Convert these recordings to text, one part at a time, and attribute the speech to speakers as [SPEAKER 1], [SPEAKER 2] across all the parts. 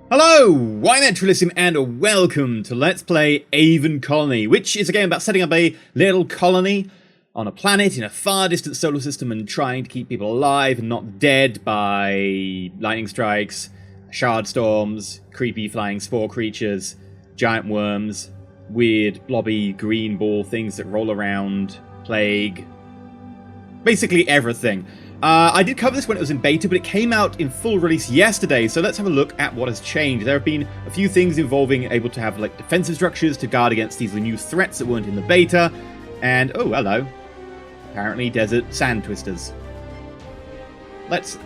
[SPEAKER 1] Hello, I'm EnterElysium and welcome to Let's Play Aven Colony, which is a game about setting up a little colony on a planet in a far distant solar system and trying to keep people alive and not dead by lightning strikes, shard storms, creepy flying spore creatures, giant worms, weird blobby green ball things that roll around, plague, basically everything. I did cover this when it was in beta, but it came out in full release yesterday, so let's have a look at what has changed. There have been a few things involving able to have like defensive structures to guard against these new threats that weren't in the beta, and oh, hello. Apparently desert sand twisters. Let's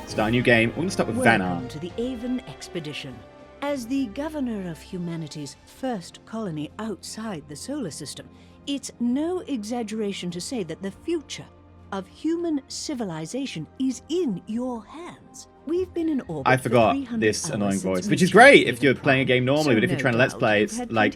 [SPEAKER 1] start a new game. We're going to start with VANAAR.
[SPEAKER 2] Welcome to the Aven expedition. As the governor of humanity's first colony outside the solar system, it's no exaggeration to say that the future of human civilization is in your hands. We've been in orbit.
[SPEAKER 1] I forgot this annoying voice, which is great if you're playing a game normally, but if you're trying to Let's Play, it's like,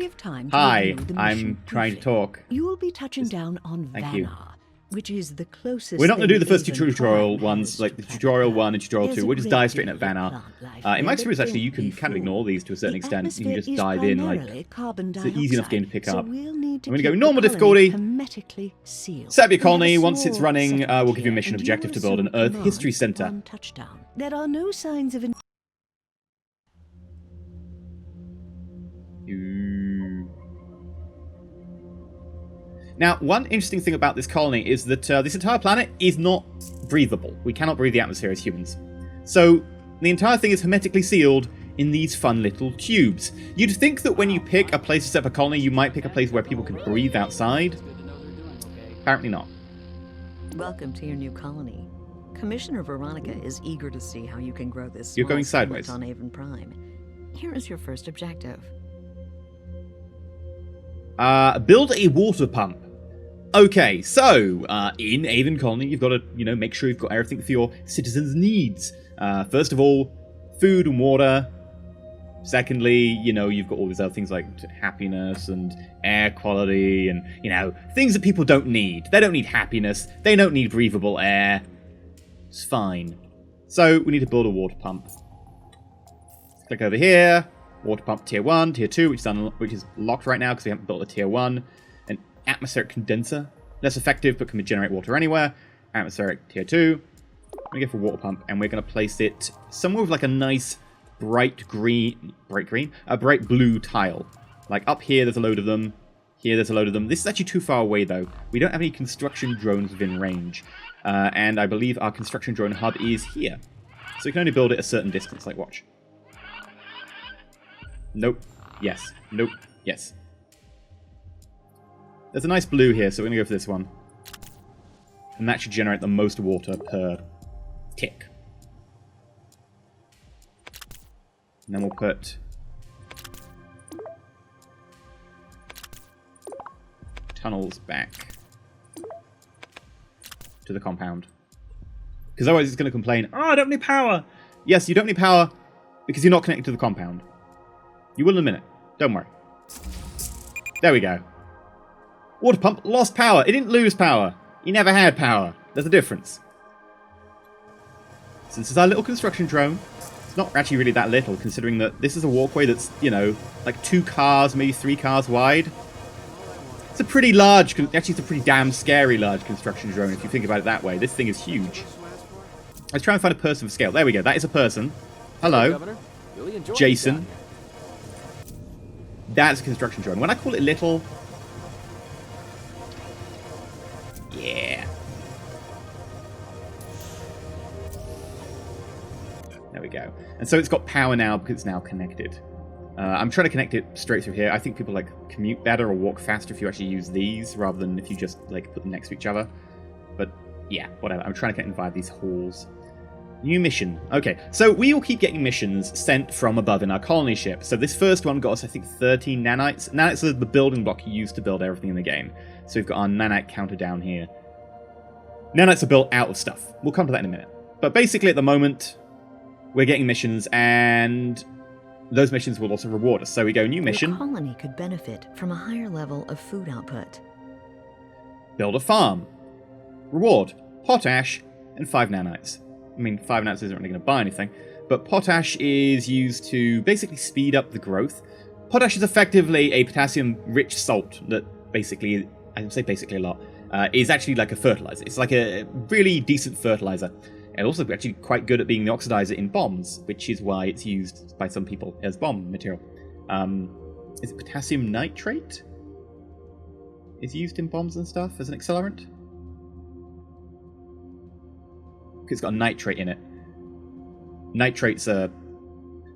[SPEAKER 1] hi, I'm trying to talk.
[SPEAKER 2] You will be touching down on VANAAR, which is the closest.
[SPEAKER 1] We're not going to do the first two
[SPEAKER 2] Aven
[SPEAKER 1] tutorial
[SPEAKER 2] Prime
[SPEAKER 1] ones,
[SPEAKER 2] has
[SPEAKER 1] like the
[SPEAKER 2] to
[SPEAKER 1] tutorial
[SPEAKER 2] Planet
[SPEAKER 1] 1 and tutorial 2. We'll just dive straight in at
[SPEAKER 2] There's a
[SPEAKER 1] VANAAR.
[SPEAKER 2] great deal of
[SPEAKER 1] In my
[SPEAKER 2] plant
[SPEAKER 1] experience,
[SPEAKER 2] life
[SPEAKER 1] actually, you
[SPEAKER 2] there,
[SPEAKER 1] can
[SPEAKER 2] but
[SPEAKER 1] kind of ignore these to a certain
[SPEAKER 2] the
[SPEAKER 1] extent. You can
[SPEAKER 2] atmosphere
[SPEAKER 1] just
[SPEAKER 2] is
[SPEAKER 1] dive in, like,
[SPEAKER 2] primarily carbon
[SPEAKER 1] it's an easy enough game to pick
[SPEAKER 2] dioxide,
[SPEAKER 1] up.
[SPEAKER 2] so we'll need to
[SPEAKER 1] I'm going to go
[SPEAKER 2] keep
[SPEAKER 1] normal
[SPEAKER 2] the
[SPEAKER 1] difficulty.
[SPEAKER 2] hermetically sealed.
[SPEAKER 1] Set up your
[SPEAKER 2] We have a
[SPEAKER 1] colony. Once it's
[SPEAKER 2] small
[SPEAKER 1] running,
[SPEAKER 2] settlement
[SPEAKER 1] we'll give you a
[SPEAKER 2] here,
[SPEAKER 1] mission
[SPEAKER 2] and
[SPEAKER 1] objective to
[SPEAKER 2] will
[SPEAKER 1] build an
[SPEAKER 2] assume
[SPEAKER 1] Earth
[SPEAKER 2] command
[SPEAKER 1] History Center.
[SPEAKER 2] upon touchdown. There are no signs of
[SPEAKER 1] Now, one interesting thing about this colony is that this entire planet is not breathable. We cannot breathe the atmosphere as humans. So, the entire thing is hermetically sealed in these fun little tubes. You'd think that when you pick a place to set up a colony, you might pick a place where people can breathe outside. Apparently not.
[SPEAKER 3] Welcome to your new colony. Commissioner Veronica is eager to see how you can grow this
[SPEAKER 1] You're
[SPEAKER 3] small
[SPEAKER 1] going
[SPEAKER 3] settlement
[SPEAKER 1] sideways.
[SPEAKER 3] on Aven Prime. Here is your first objective.
[SPEAKER 1] Build a water pump. Okay, so, in Aven Colony, you've got to, make sure you've got everything for your citizens' needs. First of all, food and water. Secondly, you've got all these other things like happiness and air quality and, things that people don't need. They don't need happiness. They don't need breathable air. It's fine. So, we need to build a water pump. Click over here. Water pump tier 1, tier 2, which is locked right now because we haven't built a tier 1. An atmospheric condenser. Less effective, but can generate water anywhere. Atmospheric tier 2. We're going to go for water pump, and we're going to place it somewhere with like a nice bright blue tile. Like up here, there's a load of them. Here, there's a load of them. This is actually too far away, though. We don't have any construction drones within range. And I believe our construction drone hub is here. So we can only build it a certain distance. Like, watch. Nope. Yes. Nope. Yes. There's a nice blue here, so we're going to go for this one. And that should generate the most water per tick. And then we'll put tunnels back to the compound. Because otherwise it's going to complain, oh, I don't need power. Yes, you don't need power because you're not connected to the compound. You will in a minute. Don't worry. There we go. Water pump lost power. It didn't lose power. He never had power. There's a difference. So this is our little construction drone. It's not actually really that little, considering that this is a walkway that's, like 2 cars, maybe 3 cars wide. It's a pretty large, actually it's a pretty damn scary large construction drone if you think about it that way. This thing is huge. Let's try and find a person for scale. There we go. That is a person. Hello. Jason. That's a construction drone. When I call it little... Yeah. There we go. And so it's got power now because it's now connected. I'm trying to connect it straight through here. I think people commute better or walk faster if you actually use these rather than if you just put them next to each other. But yeah, whatever. I'm trying to connect via these halls. New mission. Okay, so we will keep getting missions sent from above in our colony ship. So this first one got us, I think, 13 nanites. Nanites are the building block you use to build everything in the game. So we've got our nanite counter down here. Nanites are built out of stuff. We'll come to that in a minute. But basically, at the moment, we're getting missions, and those missions will also reward us. So we go, new mission.
[SPEAKER 3] Your colony could benefit from a higher level of food output.
[SPEAKER 1] Build a farm. Reward, potash, and 5 nanites. I mean, 5 nanites isn't really going to buy anything, but potash is used to basically speed up the growth. Potash is effectively a potassium-rich salt that basically, I say basically a lot, is actually like a fertilizer. It's like a really decent fertilizer. And also actually quite good at being the oxidizer in bombs, which is why it's used by some people as bomb material. Is it potassium nitrate? Is used in bombs and stuff as an accelerant? It's got a nitrate in it. Nitrates are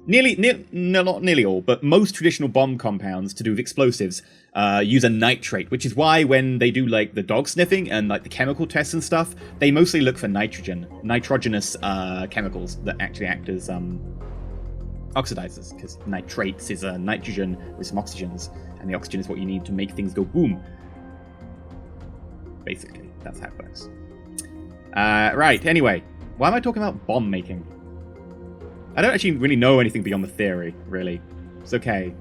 [SPEAKER 1] not nearly all, but most traditional bomb compounds to do with explosives use a nitrate, which is why when they do like the dog sniffing and like the chemical tests and stuff, they mostly look for nitrogenous chemicals that actually act as oxidizers, because nitrates is a nitrogen with some oxygens, and the oxygen is what you need to make things go boom. Basically, that's how it works. Right, anyway, why am I talking about bomb making? I don't actually really know anything beyond the theory, really. It's okay.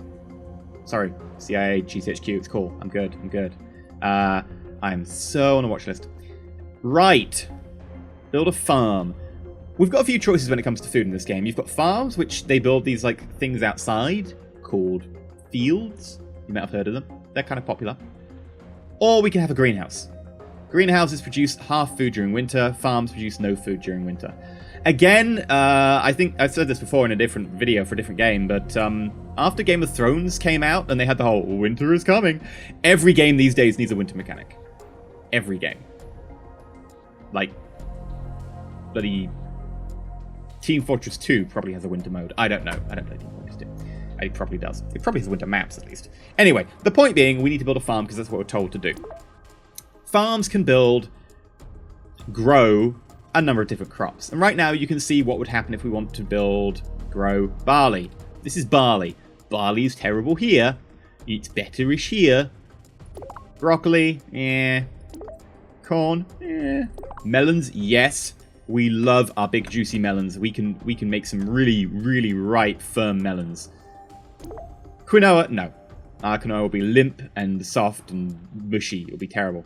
[SPEAKER 1] Sorry, CIA, GCHQ, it's cool. I'm good. I'm so on a watch list. Right. Build a farm. We've got a few choices when it comes to food in this game. You've got farms, which they build these like things outside called fields. You might have heard of them. They're kind of popular. Or we can have a greenhouse. Greenhouses produce half food during winter. Farms produce no food during winter. Again, I think I've said this before in a different video for a different game, but after Game of Thrones came out and they had the whole winter is coming, every game these days needs a winter mechanic. Every game. Like, bloody Team Fortress 2 probably has a winter mode. I don't know. I don't play Team Fortress 2. It probably does. It probably has winter maps, at least. Anyway, the point being, we need to build a farm because that's what we're told to do. Farms can grow a number of different crops. And right now you can see what would happen if we want to grow barley. This is barley. Barley is terrible here. It's betterish here. Broccoli, yeah. Corn, yeah. Melons, yes. We love our big juicy melons. We can make some really, really ripe, firm melons. Quinoa, no. Our quinoa will be limp and soft and mushy. It'll be terrible.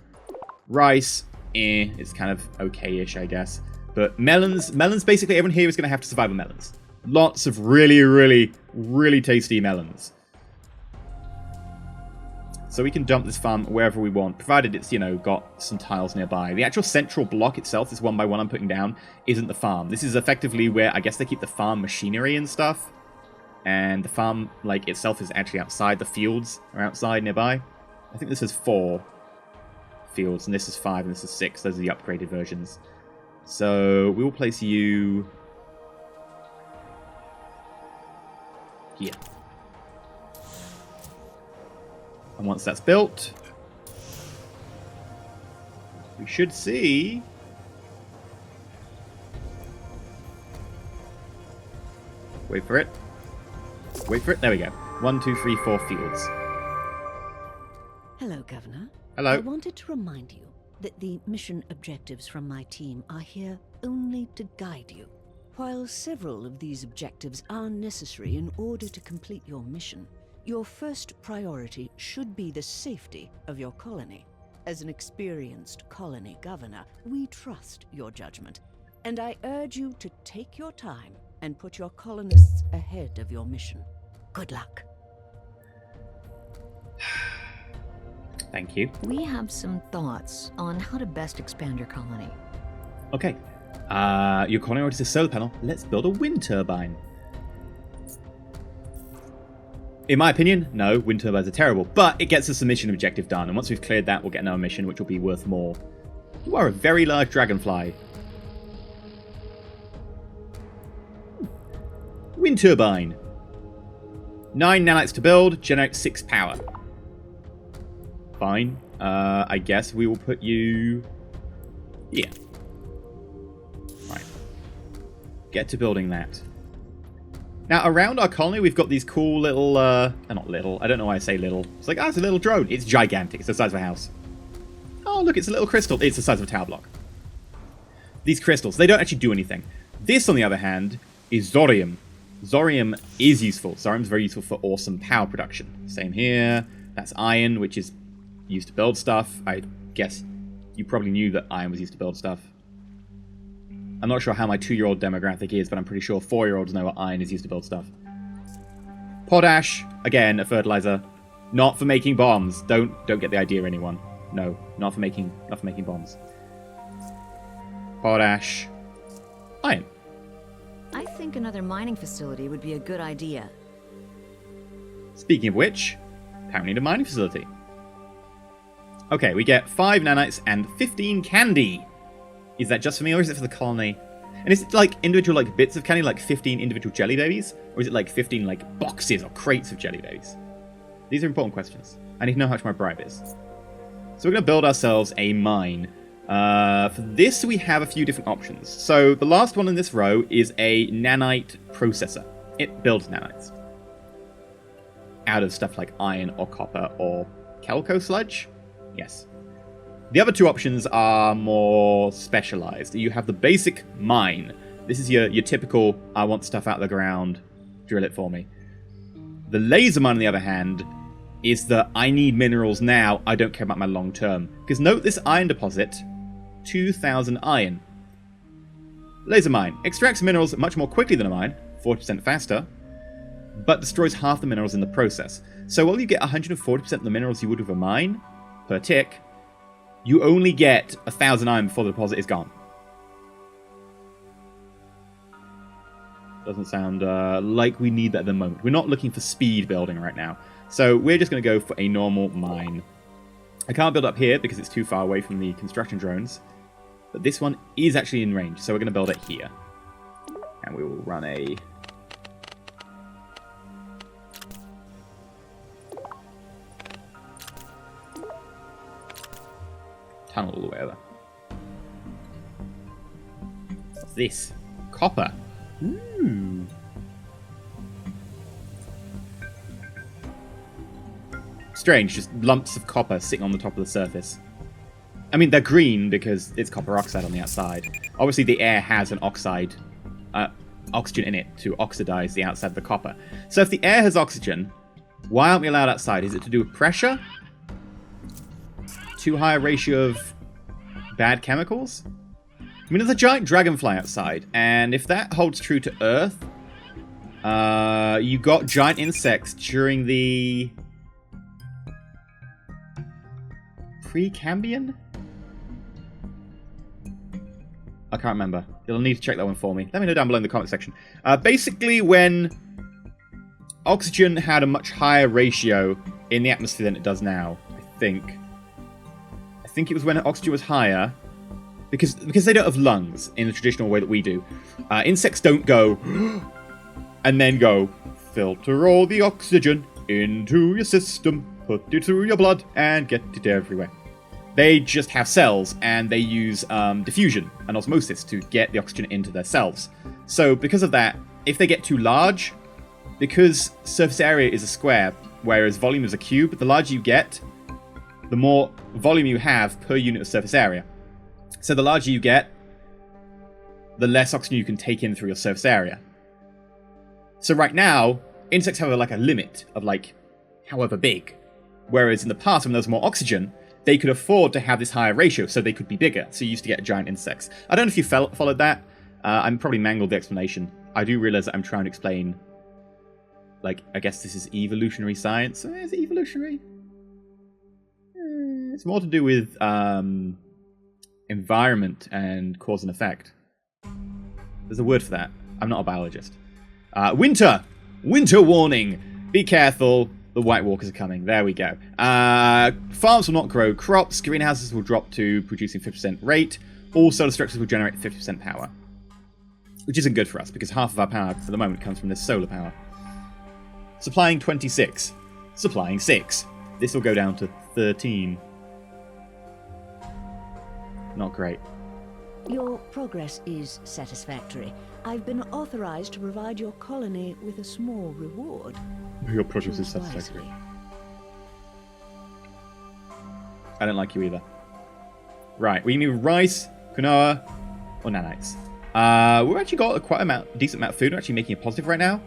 [SPEAKER 1] Rice, it's kind of okay-ish, I guess. But melons, basically everyone here is going to have to survive on melons. Lots of really, really, really tasty melons. So we can dump this farm wherever we want, provided it's, got some tiles nearby. The actual central block itself, this one by one I'm putting down, isn't the farm. This is effectively where I guess they keep the farm machinery and stuff. And the farm, itself is actually outside. The fields are outside nearby. I think this is 4 fields, and this is 5, and this is 6. Those are the upgraded versions. So we will place you here. And once that's built, we should see wait for it. There we go. 1, 2, 3, 4 fields.
[SPEAKER 2] Hello, Governor.
[SPEAKER 1] Hello.
[SPEAKER 2] I wanted to remind you that the mission objectives from my team are here only to guide you. While several of these objectives are necessary in order to complete your mission, your first priority should be the safety of your colony. As an experienced colony governor, we trust your judgment, and I urge you to take your time and put your colonists ahead of your mission. Good luck.
[SPEAKER 1] Thank you.
[SPEAKER 3] We have some thoughts on how to best expand your colony.
[SPEAKER 1] Okay. Your colony already has a solar panel. Let's build a wind turbine. In my opinion, no, wind turbines are terrible, but it gets us a mission objective done, and once we've cleared that, we'll get another mission, which will be worth more. You are a very large dragonfly. Wind turbine. 9 nanites to build, generate 6 power. Fine. I guess we will put you here. Right. Get to building that. Now, around our colony, we've got these cool little, not little, I don't know why I say little. It's like, it's a little drone. It's gigantic. It's the size of a house. Oh, look, it's a little crystal. It's the size of a tower block. These crystals, they don't actually do anything. This, on the other hand, is Zorium. Zorium is useful. Zorium's very useful for awesome power production. Same here. That's iron, which is used to build stuff. I guess you probably knew that iron was used to build stuff. I'm not sure how my 2-year-old demographic is, but I'm pretty sure 4-year-olds know what iron is used to build stuff. Potash, again, a fertilizer. Not for making bombs. Don't get the idea, anyone. No, not for making bombs. Potash. Iron.
[SPEAKER 3] I think another mining facility would be a good idea.
[SPEAKER 1] Speaking of which, apparently need a mining facility. Okay, we get 5 nanites and 15 candy. Is that just for me, or is it for the colony? And is it like individual like bits of candy, like 15 individual jelly babies? Or is it like 15 like boxes or crates of jelly babies? These are important questions. I need to know how much my bribe is. So we're going to build ourselves a mine. For this, we have a few different options. So the last one in this row is a Nanite Processor. It builds nanites out of stuff like iron or copper or Kelco sludge. Yes. The other 2 options are more specialized. You have the basic mine. This is your typical, I want stuff out of the ground, drill it for me. The laser mine, on the other hand, is the I need minerals now, I don't care about my long term. Because note this iron deposit, 2,000 iron. Laser mine extracts minerals much more quickly than a mine, 40% faster, but destroys half the minerals in the process. So while you get 140% of the minerals you would with a mine per tick, you only get 1,000 iron before the deposit is gone. Doesn't sound like we need that at the moment. We're not looking for speed building right now. So we're just going to go for a normal mine. I can't build up here because it's too far away from the construction drones. But this one is actually in range, so we're going to build it here. And we will run a... tunnel all the way over. What's this? Copper. Ooh. Strange, just lumps of copper sitting on the top of the surface. I mean, they're green because it's copper oxide on the outside. Obviously, the air has an oxygen in it to oxidize the outside of the copper. So if the air has oxygen, why aren't we allowed outside? Is it to do with pressure? Too high a ratio of bad chemicals? I mean, there's a giant dragonfly outside, and if that holds true to Earth, you got giant insects during the Precambrian? I can't remember. You'll need to check that one for me. Let me know down below in the comment section. Basically, when oxygen had a much higher ratio in the atmosphere than it does now, I think it was when oxygen was higher, because they don't have lungs in the traditional way that we do. Insects don't go and then go, filter all the oxygen into your system, put it through your blood, and get it everywhere. They just have cells, and they use diffusion and osmosis to get the oxygen into their cells. So because of that, if they get too large, because surface area is a square, whereas volume is a cube, the larger you get, the more volume you have per unit of surface area. So the larger you get, the less oxygen you can take in through your surface area. So right now, insects have like a limit of like however big. Whereas in the past, when there was more oxygen, they could afford to have this higher ratio, so they could be bigger. So you used to get giant insects. I don't know if you followed that. I'm probably mangled the explanation. I do realize that I'm trying to explain, like, I guess this is evolutionary science. Is it evolutionary? It's more to do with environment and cause and effect. There's a word for that. I'm not a biologist. Winter! Winter warning! Be careful. The White Walkers are coming. There we go. Farms will not grow crops. Greenhouses will drop to producing 50% rate. All solar structures will generate 50% power. Which isn't good for us, because half of our power for the moment comes from this solar power. Supplying 26. Supplying 6. This will go down to 13. Not great.
[SPEAKER 2] Your progress is satisfactory. I've been authorized to provide your colony with a small reward.
[SPEAKER 1] Your progress is satisfactory. I don't like you either. Right, we need rice, quinoa, or nanites. We've actually got quite a decent amount of food. We're actually making a positive right now.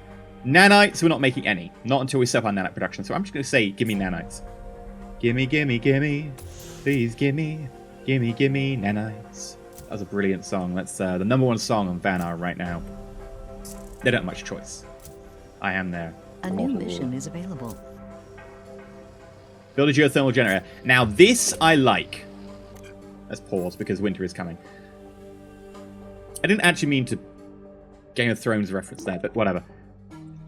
[SPEAKER 1] Nanites, we're not making any. Not until we set up our nanite production. So I'm just going to say, give me nanites. Gimme, gimme, gimme. Please gimme. Gimme, gimme nanites. That was a brilliant song. That's the #1 song on VANAAR right now. They don't have much choice. I am there.
[SPEAKER 3] A new mission is available.
[SPEAKER 1] Build a geothermal generator. Now this I like. Let's pause because winter is coming. I didn't actually mean to Game of Thrones reference there, but whatever.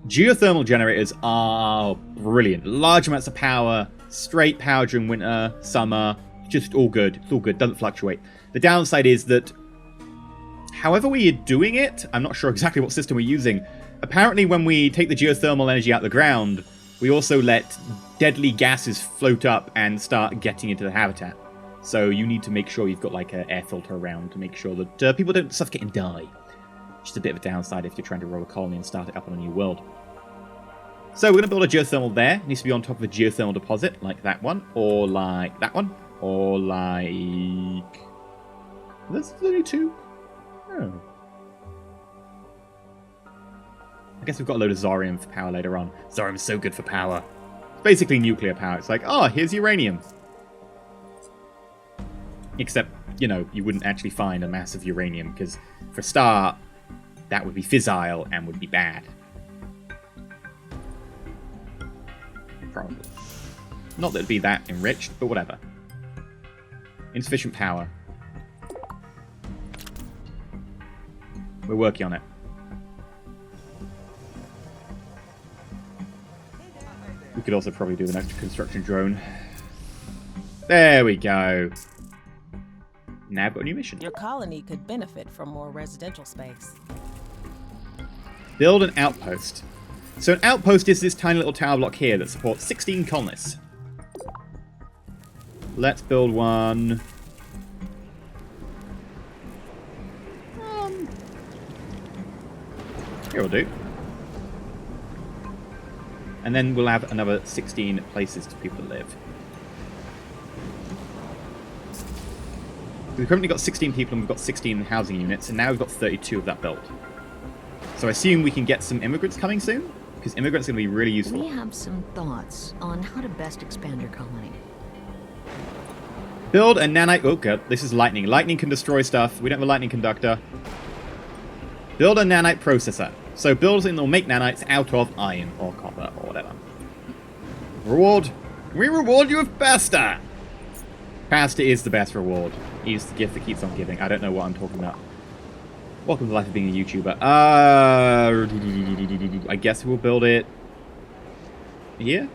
[SPEAKER 1] Geothermal generators are brilliant. Large amounts of power, straight power during winter, summer, just all good. It's all good, doesn't fluctuate. The downside is that however we are doing it, I'm not sure exactly what system we're using. Apparently when we take the geothermal energy out of the ground, we also let deadly gases float up and start getting into the habitat. So you need to make sure you've got like an air filter around to make sure that people don't suffocate and die. Just a bit of a downside if you're trying to roll a colony and start it up on a new world. So we're going to build a geothermal there. It needs to be on top of a geothermal deposit, like that one, or like that one, or like... There's only 2? Oh. I guess we've got a load of Zorium for power later on. Zorium's so good for power. It's basically nuclear power. It's like, oh, here's uranium. Except, you know, you wouldn't actually find a massive uranium, because for a start, that would be fissile and would be bad. Probably. Not that it'd be that enriched, but whatever. Insufficient power. We're working on it. We could also probably do an extra construction drone. There we go. Now I've got a new mission.
[SPEAKER 4] Your colony could benefit from more residential space.
[SPEAKER 1] Build an outpost. So an outpost is this tiny little tower block here that supports 16 colonists. Let's build one. Here will do. And then we'll have another 16 places for people to live. We've currently got 16 people and we've got 16 housing units, and now we've got 32 of that built. So I assume we can get some immigrants coming soon? Because immigrants are going to be really useful.
[SPEAKER 3] We have some thoughts on how to best expand your colony.
[SPEAKER 1] Build a nanite... Oh god, this is lightning. Lightning can destroy stuff. We don't have a lightning conductor. Build a nanite processor. So build and they'll make nanites out of iron or copper or whatever. Reward. We reward you with pasta. Pasta is the best reward. It's the gift that keeps on giving. I don't know what I'm talking about. Welcome to the life of being a YouTuber. I guess we'll build it here.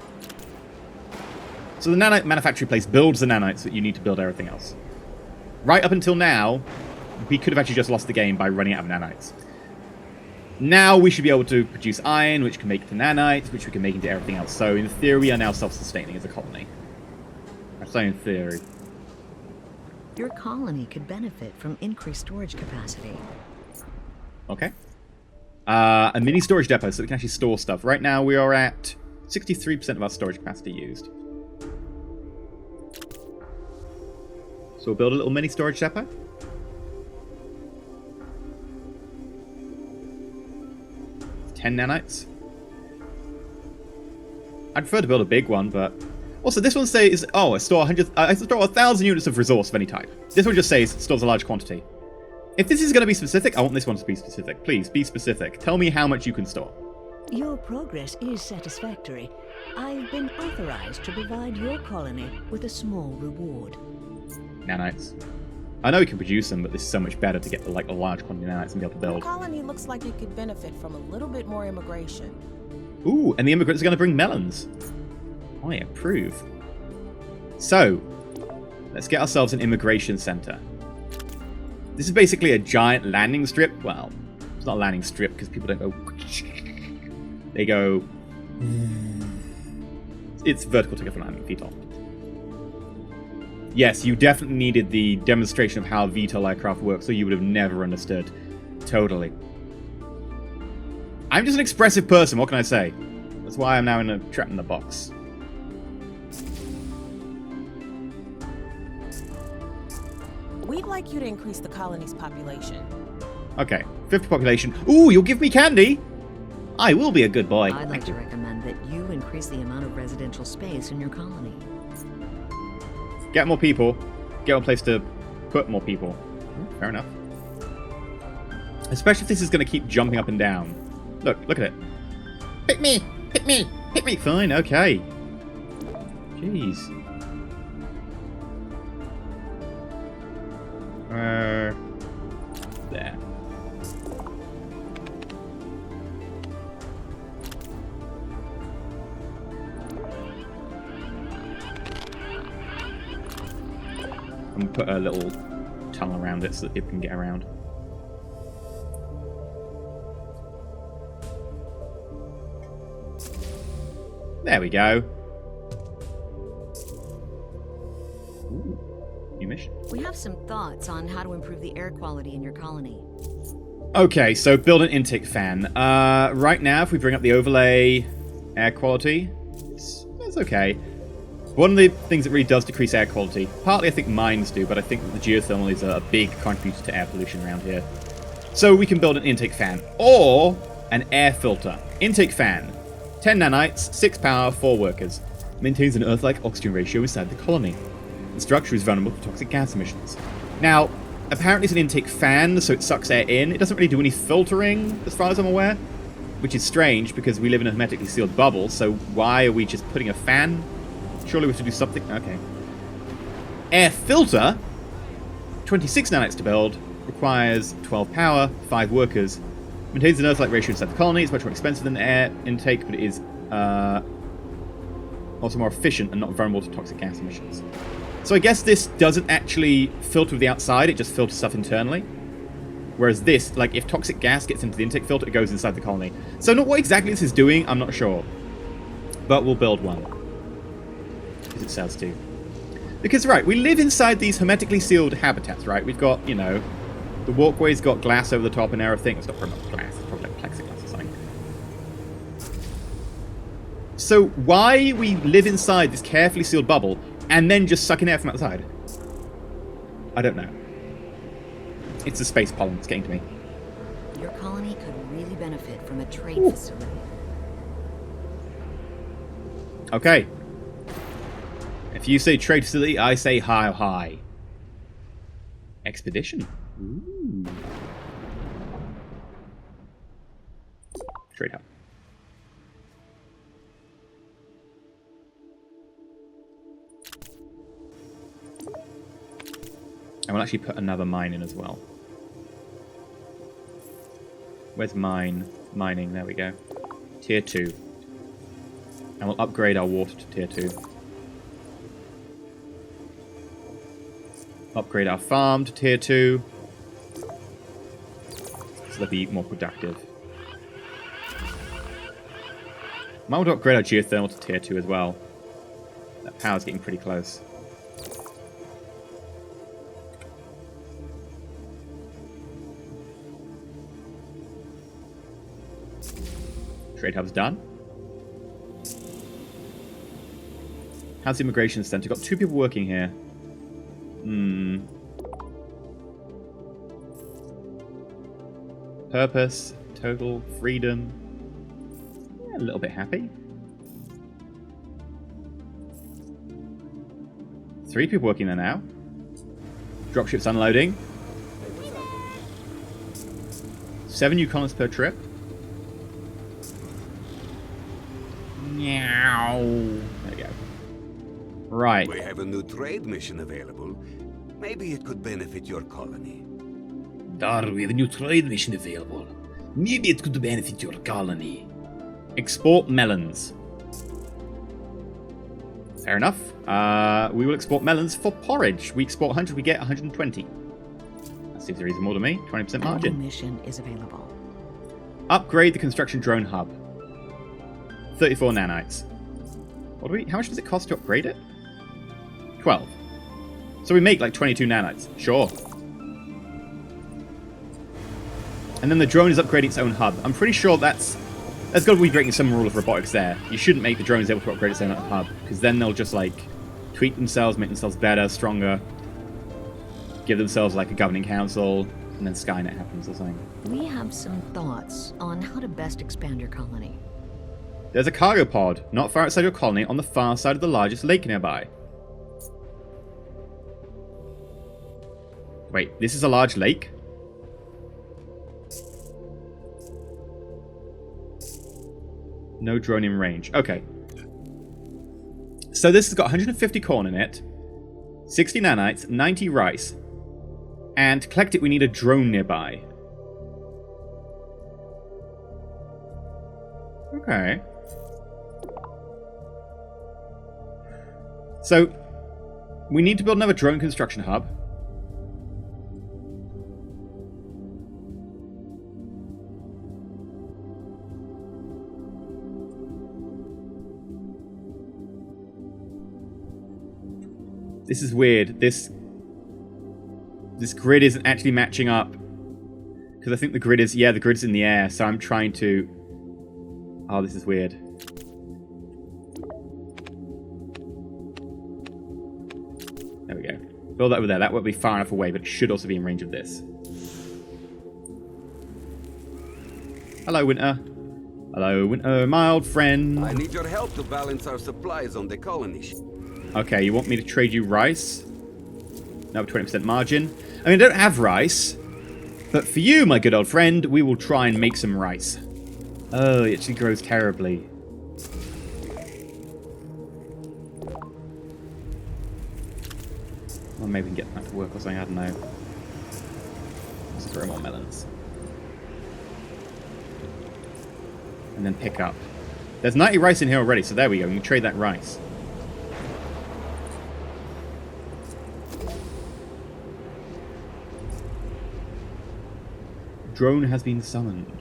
[SPEAKER 1] So the nanite manufacturing place builds the nanites that you need to build everything else. Right up until now, we could have actually just lost the game by running out of nanites. Now we should be able to produce iron, which can make into nanites, which we can make into everything else. So in theory, we are now self-sustaining as a colony. That's only in theory.
[SPEAKER 3] Your colony could benefit from increased storage capacity.
[SPEAKER 1] Okay. A mini storage depot so we can actually store stuff. Right now we are at 63% of our storage capacity used. So we'll build a little mini storage depot. Ten nanites. I'd prefer to build a big one, but... Also, this one says, oh, I store 1,000 units of resource of any type. This one just says, stores a large quantity. If this is going to be specific, I want this one to be specific. Please, be specific. Tell me how much you can store.
[SPEAKER 2] Your progress is satisfactory. I've been authorized to provide your colony with a small reward.
[SPEAKER 1] Nanites. I know we can produce them, but this is so much better to get like a large quantity of nanites and be able to
[SPEAKER 4] Your
[SPEAKER 1] build.
[SPEAKER 4] colony looks like it could benefit from a little bit more immigration.
[SPEAKER 1] Ooh, and the immigrants are going to bring melons. I approve. So, let's get ourselves an immigration center. This is basically a giant landing strip. Well, it's not a landing strip because people don't go... They go... It's vertical to go from landing VTOL. Yes, you definitely needed the demonstration of how VTOL aircraft works, so you would have never understood. Totally. I'm just an expressive person, what can I say? That's why I'm now trapped in the box.
[SPEAKER 4] We'd like you to increase the colony's population.
[SPEAKER 1] Okay, 50 population. Ooh, you'll give me candy? I will be a good boy.
[SPEAKER 3] I'd like to recommend that you increase the amount of residential space in your colony.
[SPEAKER 1] Get more people. Get a place to put more people. Fair enough. Especially if this is going to keep jumping up and down. Look at it. Pick me! Pick me! Pick me! Fine, okay. Jeez. There. I'm going to put a little tunnel around it so that people can get around. There we go. Ooh, new mission.
[SPEAKER 3] We have some thoughts on how to improve the air quality in your colony.
[SPEAKER 1] Okay, so build an intake fan. Right now, if we bring up the overlay air quality, it's okay. One of the things that really does decrease air quality, partly I think mines do, but I think that the geothermal is a big contributor to air pollution around here. So we can build an intake fan, or an air filter. Intake fan, 10 nanites, 6 power, 4 workers. Maintains an Earth-like oxygen ratio inside the colony. The structure is vulnerable to toxic gas emissions. Now, apparently it's an intake fan, so it sucks air in. It doesn't really do any filtering, as far as I'm aware, which is strange because we live in a hermetically sealed bubble, so why are we just putting a fan? Surely we have to do something. Okay. Air filter, 26 nanites to build, requires 12 power, 5 workers, maintains an Earth-like ratio inside the colony. It's much more expensive than the air intake, but it is also more efficient and not vulnerable to toxic gas emissions. So I guess this doesn't actually filter with the outside, it just filters stuff internally. Whereas this, like, if toxic gas gets into the intake filter, it goes inside the colony. So not what exactly this is doing, I'm not sure. But we'll build one. Because it says to. Because, right, we live inside these hermetically sealed habitats, right? We've got, you know, the walkway's got glass over the top and everything. It's not probably not glass, it's probably like plexiglass or something. So why we live inside this carefully sealed bubble and then just suck in air from outside? I don't know. It's the space pollen that's getting to me.
[SPEAKER 3] Your colony could really benefit from a trade facility.
[SPEAKER 1] Okay. If you say trade facility, I say hi. Expedition. Ooh. Trade hub. I will actually put another mine in as well. Where's mining? There we go. Tier 2. And we'll upgrade our water to Tier 2. Upgrade our farm to Tier 2. So they'll be more productive. Might want to upgrade our geothermal to Tier 2 as well. That power's getting pretty close. Trade hub's done. How's the immigration center? Got 2 people working here. Purpose, total, freedom. Yeah, a little bit happy. 3 people working there now. Dropships unloading. 7 new colonists per trip. Meow. There we go. Right.
[SPEAKER 5] We have a new trade mission available. Maybe it could benefit your colony.
[SPEAKER 1] Dar, we have a new trade mission available. Maybe it could benefit your colony. Export melons. Fair enough. We will export melons for porridge. We export 100, we get 120. That seems reasonable to me. 20% margin.
[SPEAKER 3] A new mission is available.
[SPEAKER 1] Upgrade the construction drone hub. 34 nanites. What do we? How much does it cost to upgrade it? 12. So we make like 22 nanites. Sure. And then the drone is upgrading its own hub. I'm pretty sure that's got to be breaking some rule of robotics there. You shouldn't make the drones able to upgrade its own hub, because then they'll just like tweak themselves, make themselves better, stronger, give themselves like a governing council, and then Skynet happens or something.
[SPEAKER 3] We have some thoughts on how to best expand your colony.
[SPEAKER 1] There's a cargo pod not far outside your colony on the far side of the largest lake nearby. Wait, this is a large lake? No drone in range. Okay. So this has got 150 corn in it, 60 nanites, 90 rice. And to collect it, we need a drone nearby. Okay. So, we need to build another drone construction hub. This is weird. This grid isn't actually matching up. Because I think the grid is... Yeah, the grid's in the air, so I'm trying to... Oh, this is weird. There we go. Build that over there. That won't be far enough away, but it should also be in range of this. Hello, Winter. Hello, Winter, my old friend.
[SPEAKER 5] I need your help to balance our supplies on the colony.
[SPEAKER 1] Okay, you want me to trade you rice? No, 20% margin. I mean, I don't have rice. But for you, my good old friend, we will try and make some rice. Oh, it actually grows terribly. Well, maybe we can get that to work or something, I don't know. Let's grow more melons. And then pick up. There's 90 rice in here already, so there we go. We can trade that rice. Drone has been summoned.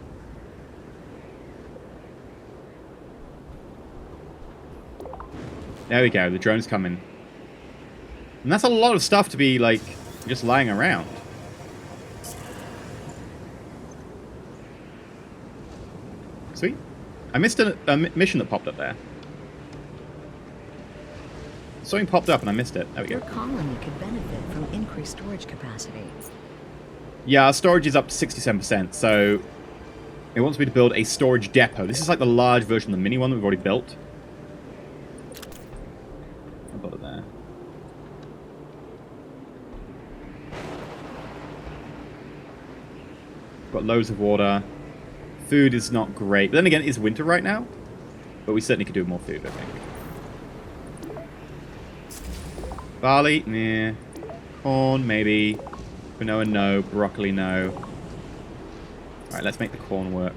[SPEAKER 1] There we go, the drone's coming. And that's a lot of stuff to be, like, just lying around. Sweet. I missed a mission that popped up there. Something popped up and I missed it. There we go.
[SPEAKER 3] Your colony could benefit from increased storage capacity.
[SPEAKER 1] Yeah, our storage is up to 67%, so it wants me to build a storage depot. This is like the large version of the mini one that we've already built. I'll build it there. Got loads of water. Food is not great. But then again, it's winter right now. But we certainly could do with more food, I think. Barley? Nah. Corn, maybe. Quinoa, no. Broccoli, no. Alright, let's make the corn work.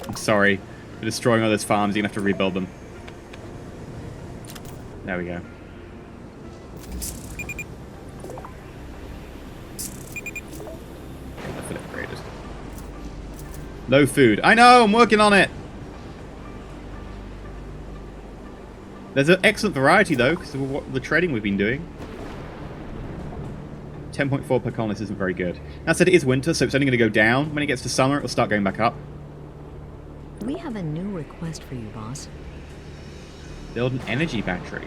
[SPEAKER 1] I'm sorry for destroying all those farms. You're going to have to rebuild them. There we go. No food. I know, I'm working on it. There's an excellent variety, though, because of what the trading we've been doing. 10.4 per colonist isn't very good. That said, it is winter, so it's only going to go down. When it gets to summer, it'll start going back up.
[SPEAKER 3] We have a new request for you, boss.
[SPEAKER 1] Build an energy battery.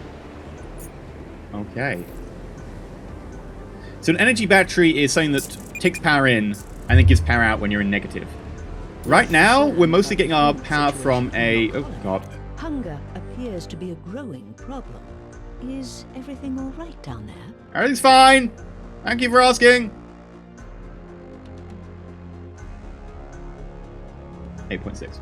[SPEAKER 1] Okay. So an energy battery is something that takes power in and then gives power out when you're in negative. Right now, we're mostly getting our power from a... Oh, God.
[SPEAKER 2] Hunger appears to be a growing problem. Is everything all right down there?
[SPEAKER 1] Everything's fine. Thank you for asking. 8.6.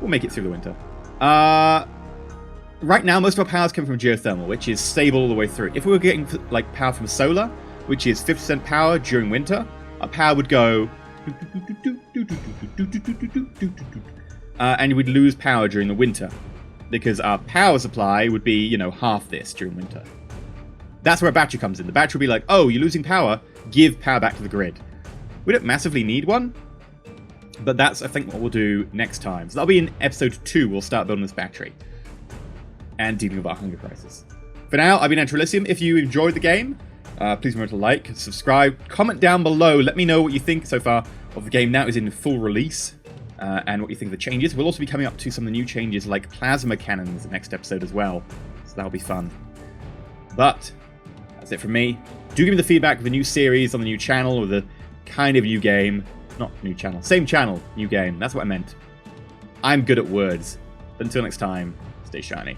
[SPEAKER 1] We'll make it through the winter. Right now, most of our powers come from geothermal, which is stable all the way through. If we were getting like power from solar, which is 50% power during winter, our power would go... and we'd lose power during the winter because our power supply would be, you know, half this during winter. That's where a battery comes in. The battery will be like, oh, you're losing power, give power back to the grid. We don't massively need one, but that's, I think, what we'll do next time. So that'll be in episode 2, we'll start building this battery and dealing with our hunger crisis. For now, I've been EnterElysium. If you enjoyed the game, please remember to like, subscribe, comment down below. Let me know what you think so far of the game now is in full release, and what you think of the changes. We'll also be coming up to some of the new changes like plasma cannons next episode as well, so that'll be fun. But that's it from me. Do give me the feedback of the new series on the new channel, or the kind of new game. Not new channel. Same channel, new game. That's what I meant. I'm good at words. But until next time, stay shiny.